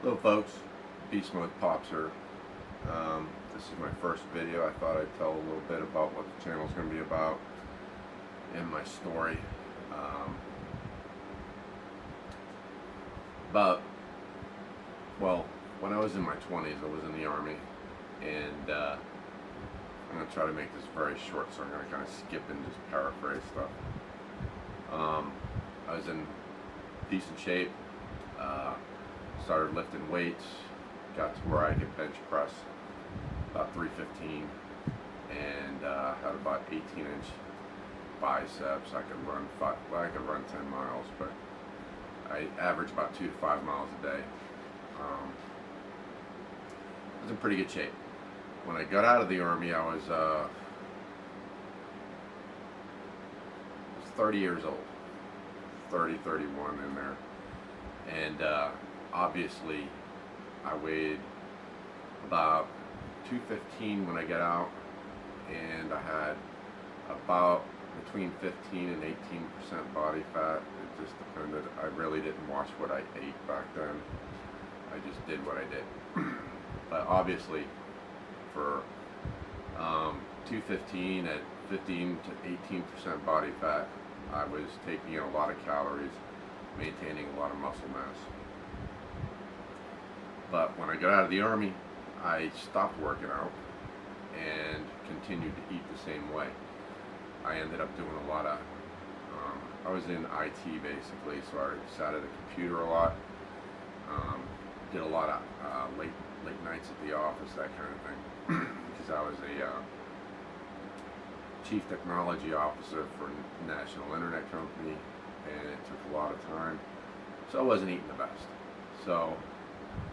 Hello folks, Beast Mode Pops here. This is my first video. I thought I'd tell a little bit about what the channel is going to be about and my story. Well, when I was in my 20s, I was in the Army, and I'm going to try to make this very short, so I'm going to kind of skip and just paraphrase stuff. I was in decent shape. Started lifting weights, got to where I could bench press about 315, and had about 18-inch biceps. I could run 10 miles, but I averaged about 2 to 5 miles a day. I was in pretty good shape. When I got out of the Army, I was 30 years old, 30, 31 in there, and obviously, I weighed about 215 when I got out, and I had about between 15 and 18% body fat. It just depended. I really didn't watch what I ate back then. I just did what I did. But obviously, for 215 at 15 to 18% body fat, I was taking in a lot of calories, maintaining a lot of muscle mass. But when I got out of the Army, I stopped working out and continued to eat the same way. I ended up doing a lot of, I was in IT basically, so I sat at a computer a lot, did a lot of late nights at the office, that kind of thing, because I was a chief technology officer for a national internet company, and it took a lot of time, so I wasn't eating the best. So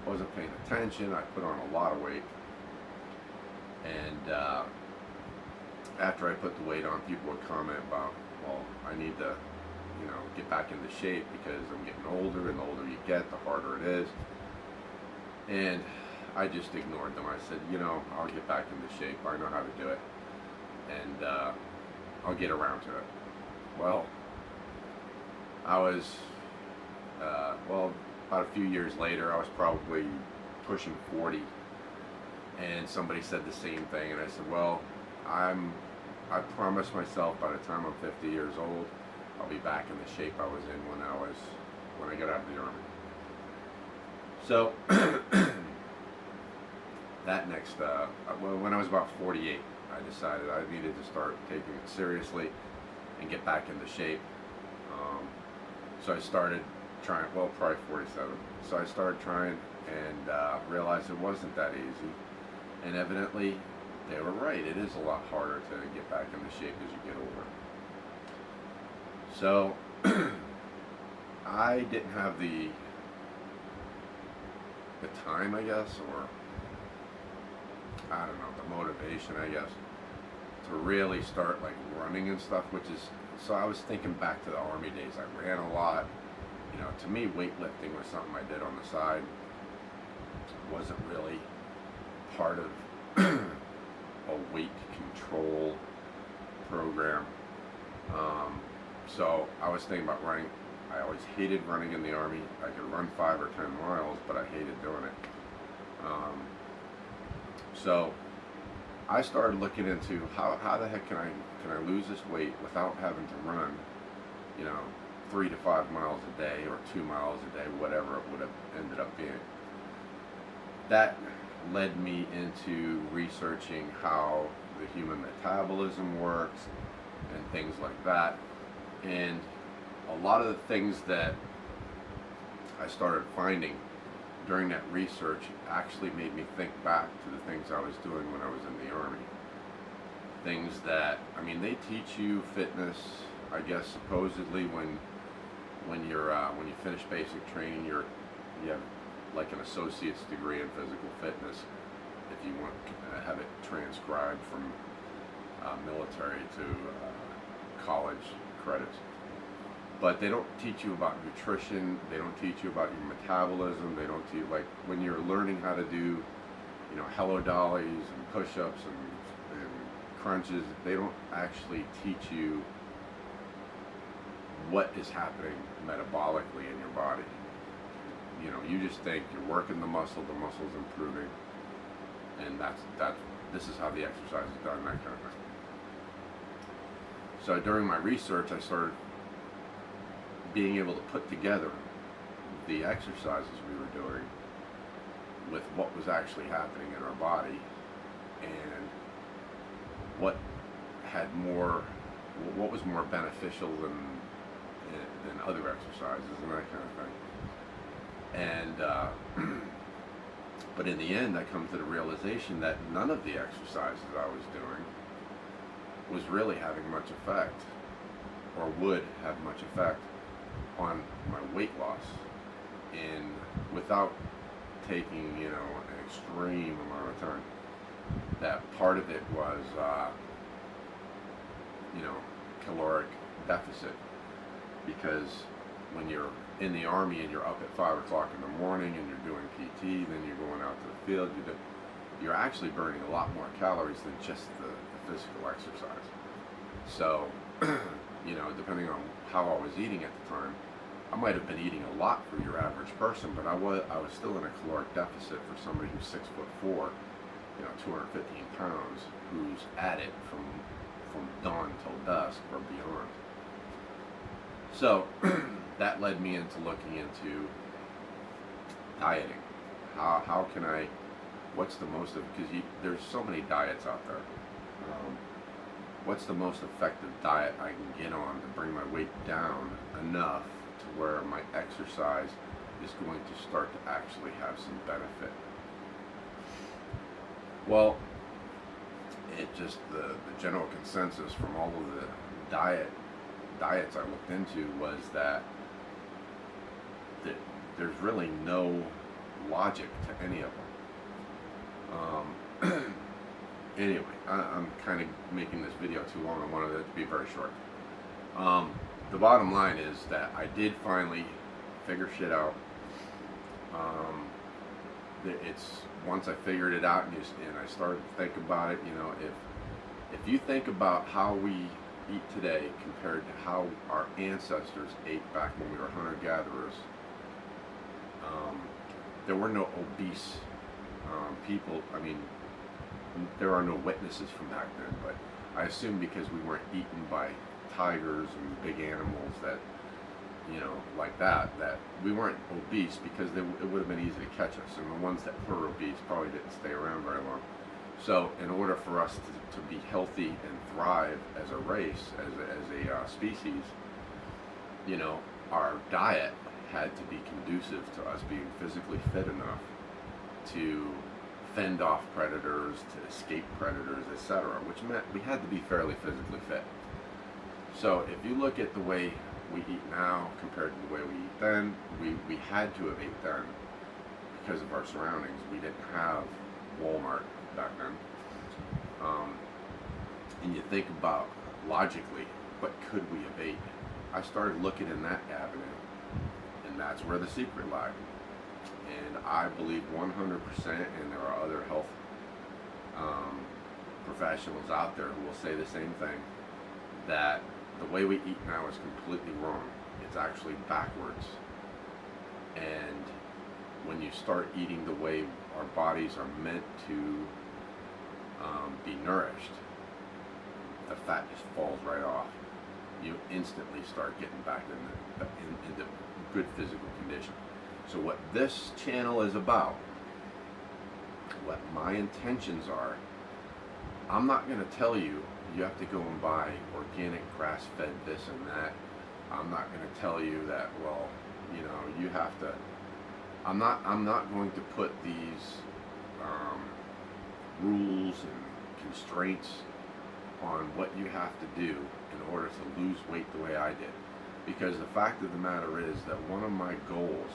I wasn't paying attention. I put on a lot of weight, and after I put the weight on, people would comment about, well, I need to, get back into shape because I'm getting older, and the older you get, the harder it is. And I just ignored them. I said, I'll get back into shape. I know how to do it, and I'll get around to it. Well, I was, about a few years later, I was probably pushing 40, and somebody said the same thing, and I said, well, I promised myself by the time I'm 50 years old, I'll be back in the shape I was in when I got out of the Army. So that next, when I was about 48, I decided I needed to start taking it seriously and get back into shape. So I started trying, probably 47. So I started trying and realized it wasn't that easy. And evidently, they were right. It is a lot harder to get back into shape as you get older. So I didn't have the time, I guess, or I don't know, the motivation, I guess, to really start like running and stuff, so I was thinking back to the Army days. I ran a lot. To me, weightlifting was something I did on the side. It wasn't really part of a weight control program. So I was thinking about running. I always hated running in the Army. I could run 5 or 10 miles, but I hated doing it. So I started looking into how the heck can I lose this weight without having to run, 3 to 5 miles a day or 2 miles a day, whatever it would have ended up being. That led me into researching how the human metabolism works and things like that. And a lot of the things that I started finding during that research actually made me think back to the things I was doing when I was in the Army. Things that, they teach you fitness, I guess, supposedly when you finish basic training, you have like an associate's degree in physical fitness, if you want to have it transcribed from military to college credits. But they don't teach you about nutrition. They don't teach you about your metabolism. They don't teach, like when you're learning how to do, hello dollies and push-ups and crunches. They don't actually teach you what is happening metabolically in your body. you just think you're working the muscle's improving, and this is how the exercise is done, that kind of thing. So during my research, I started being able to put together the exercises we were doing with what was actually happening in our body, and what was more beneficial than other exercises and that kind of thing. And but in the end, I come to the realization that none of the exercises I was doing was really having much effect, or would have much effect on my weight loss, without taking an extreme amount of time. That part of it was caloric deficit, because when you're in the Army and you're up at 5 o'clock in the morning and you're doing PT, then you're going out to the field, you're actually burning a lot more calories than just the physical exercise. So, depending on how I was eating at the time, I might have been eating a lot for your average person, but I was still in a caloric deficit for somebody who's 6'4", 215 pounds, who's at it from dawn till dusk or beyond. So that led me into looking into dieting. How can I? What's the most of? Because there's so many diets out there. What's the most effective diet I can get on to bring my weight down enough to where my exercise is going to start to actually have some benefit? Well, the general consensus from all of the diets I looked into was that there's really no logic to any of them. Anyway, I'm kind of making this video too long. I wanted it to be very short. The bottom line is that I did finally figure shit out. It's once I figured it out and I started to think about it, if you think about how we eat today compared to how our ancestors ate back when we were hunter-gatherers, there were no obese people. I mean, there are no witnesses from back then, but I assume because we weren't eaten by tigers and big animals that, like that we weren't obese, because it would have been easy to catch us, and the ones that were obese probably didn't stay around very long. So in order for us to be healthy and thrive as a race, as a species, our diet had to be conducive to us being physically fit enough to fend off predators, to escape predators, etc., which meant we had to be fairly physically fit. So if you look at the way we eat now compared to the way we eat then, we had to have ate then because of our surroundings. We didn't have Walmart back then. And you think about logically, what could we have ate? I started looking in that avenue, and that's where the secret lied. And I believe 100%, and there are other health professionals out there who will say the same thing, that the way we eat now is completely wrong. It's actually backwards. And when you start eating the way our bodies are meant to be nourished, the fat just falls right off. You instantly start getting back into good physical condition. So what this channel is about, what my intentions are, I'm not going to tell you you have to go and buy organic grass-fed this and that. I'm not going to tell you that, well, you have to. I'm not going to put these rules and constraints on what you have to do in order to lose weight the way I did. Because the fact of the matter is that one of my goals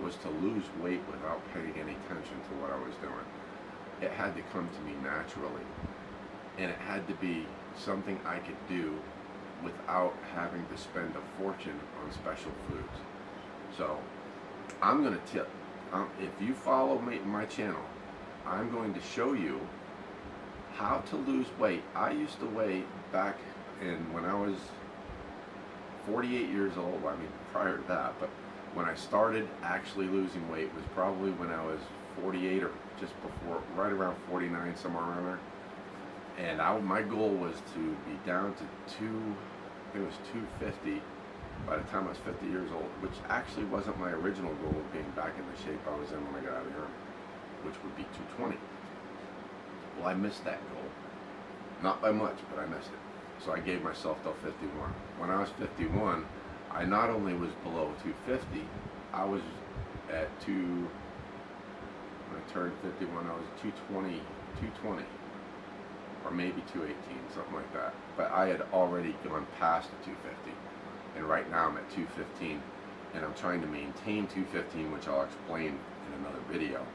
was to lose weight without paying any attention to what I was doing. It had to come to me naturally. And it had to be something I could do without having to spend a fortune on special foods. So I'm going to tip, if you follow me my channel, I'm going to show you how to lose weight. I used to weigh back when I was 48 years old, I mean prior to that, but When I started actually losing weight was probably when I was 48 or just before, right around 49, somewhere around there. And my goal was to be down to I think it was 250 by the time I was 50 years old, which actually wasn't my original goal of being back in the shape I was in when I got out of the Army, which would be 220. Well, I missed that goal. Not by much, but I missed it. So I gave myself till 51. When I was 51, I not only was below 250, I was at when I turned 51, I was 220, or maybe 218, something like that. But I had already gone past the 250, and right now I'm at 215, and I'm trying to maintain 215, which I'll explain in another video.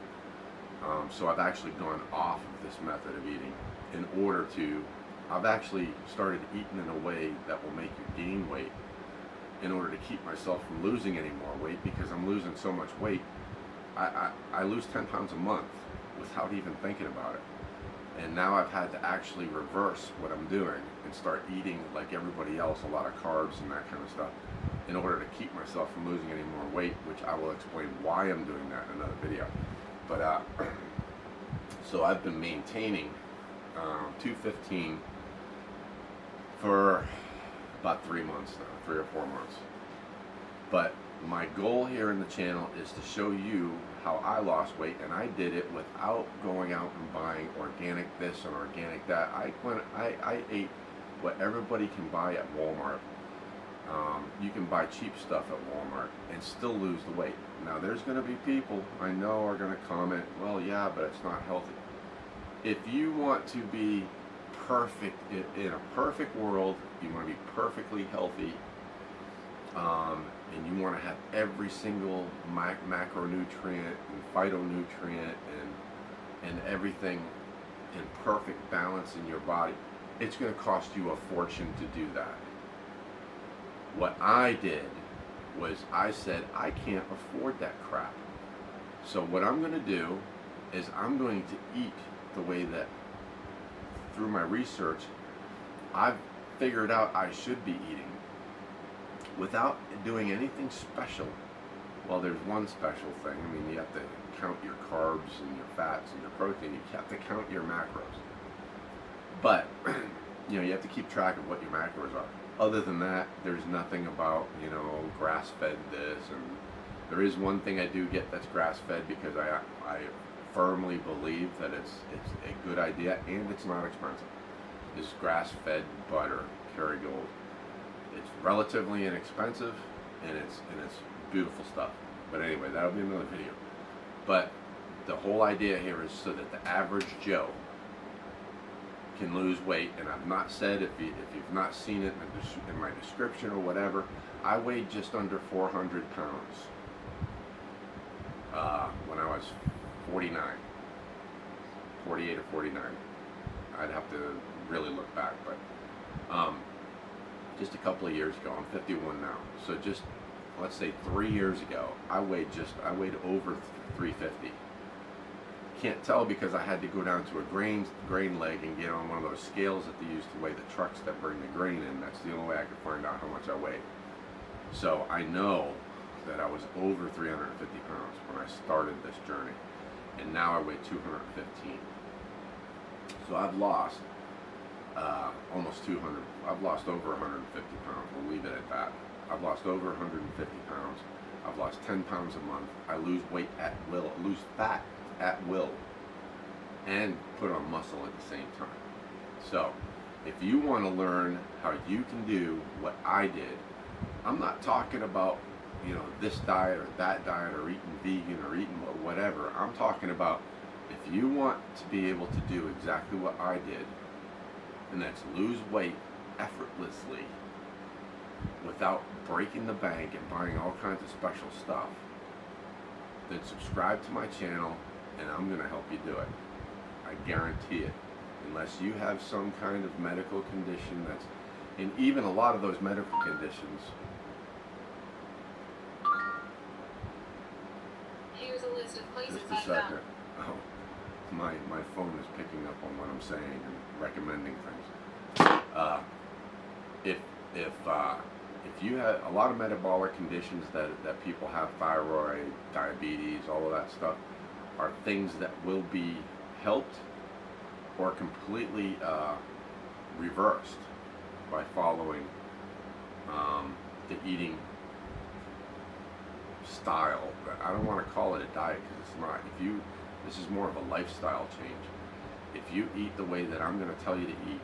So I've actually gone off of this method of eating in order to, I've actually started eating in a way that will make you gain weight in order to keep myself from losing any more weight, because I'm losing so much weight. I lose 10 pounds a month without even thinking about it. And now I've had to actually reverse what I'm doing and start eating like everybody else, a lot of carbs and that kind of stuff, in order to keep myself from losing any more weight, which I will explain why I'm doing that in another video. But so I've been maintaining 215 for about 3 months now, 3 or 4 months. But my goal here in the channel is to show you how I lost weight, and I did it without going out and buying organic this and organic that. I ate what everybody can buy at Walmart. You can buy cheap stuff at Walmart and still lose the weight. Now there's going to be people I know are going to comment, well, yeah, but it's not healthy. If you want to be perfect, in a perfect world, you want to be perfectly healthy, and you want to have every single macronutrient and phytonutrient and everything in perfect balance in your body, it's going to cost you a fortune to do that. What I did was I said, I can't afford that crap. So what I'm going to do is I'm going to eat the way that, through my research, I've figured out I should be eating without doing anything special. Well, there's one special thing. I mean, you have to count your carbs and your fats and your protein. You have to count your macros. But, you know, you have to keep track of what your macros are. Other than that, there's nothing about, you know, grass-fed this. And there is one thing I do get that's grass-fed, because I firmly believe that it's a good idea, and it's not expensive. This grass-fed butter, Kerrygold. It's relatively inexpensive, and it's beautiful stuff. But anyway, that'll be another video. But the whole idea here is so that the average Joe can lose weight. And I've not said, if you've not seen it in my description or whatever, I weighed just under 400 pounds when I was 49, 48 or 49. I'd have to really look back, but just a couple of years ago. I'm 51 now, so just let's say 3 years ago, I weighed over 350. Can't tell because I had to go down to a grain leg and get on one of those scales that they use to weigh the trucks that bring the grain in. That's the only way I could find out how much I weighed. So I know that I was over 350 pounds when I started this journey, and now I weigh 215. So I've lost almost 200. I've lost over 150 pounds. We'll leave it at that. I've lost over 150 pounds. I've lost 10 pounds a month. I lose weight at will. I lose fat at will, and put on muscle at the same time. So if you want to learn how you can do what I did, I'm not talking about, you know, this diet or that diet or eating vegan or eating whatever. I'm talking about if you want to be able to do exactly what I did, and that's lose weight effortlessly without breaking the bank and buying all kinds of special stuff, then subscribe to my channel and I'm going to help you do it. I guarantee it. Unless you have some kind of medical condition that's, and even a lot of those medical conditions. Here's a list of places Just a second. Oh, my phone is picking up on what I'm saying and recommending things. if you have a lot of metabolic conditions that people have, thyroid, diabetes, all of that stuff, are things that will be helped or completely reversed by following the eating style. I don't want to call it a diet because it's not. This is more of a lifestyle change. If you eat the way that I'm going to tell you to eat,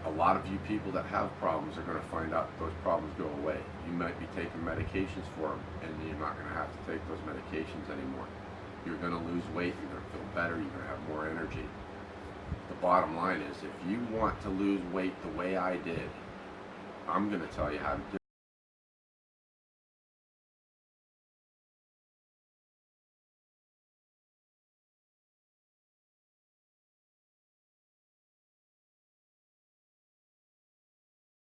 a lot of you people that have problems are going to find out those problems go away. You might be taking medications for them, and you're not going to have to take those medications anymore. You're going to lose weight, you're going to feel better, you're going to have more energy. The bottom line is, if you want to lose weight the way I did, I'm going to tell you how to